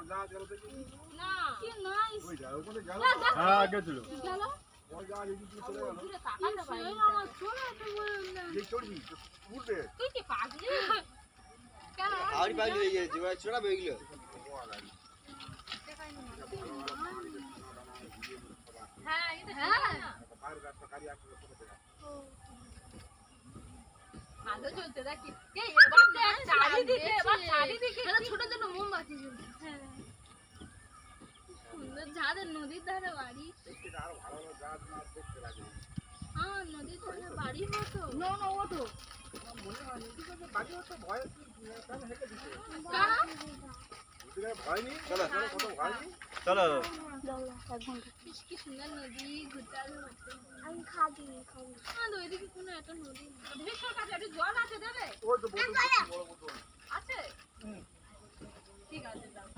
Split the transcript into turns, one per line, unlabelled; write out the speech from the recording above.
না কি নাইস
হ্যাঁ আগে ছিল
গেল তুই কি পাগলি কেন
আর পাগলি হয়ে গেছে ভাই ছোড়া বেগলো
হ্যাঁ এটা হ্যাঁ আলো জ্বলতে দেখি কে এবার দেখ চারিদিকে এটা ছোট ছোট মোমবাতি জ্বলছে হ্যাঁ সুন্দর ঝাড়ে নদীর ধারে বাড়ি হ্যাঁ নদীর ধারে বাড়ি মতো না না ও তো
চলো
কি সুন্দর নদী ঘুরতে আসবে আমি খাবি খাবো ওইদিকে কোনো একটা নদী ভেতর কাছে একটু জল আছে দেবে আছে ঠিক আছে দাও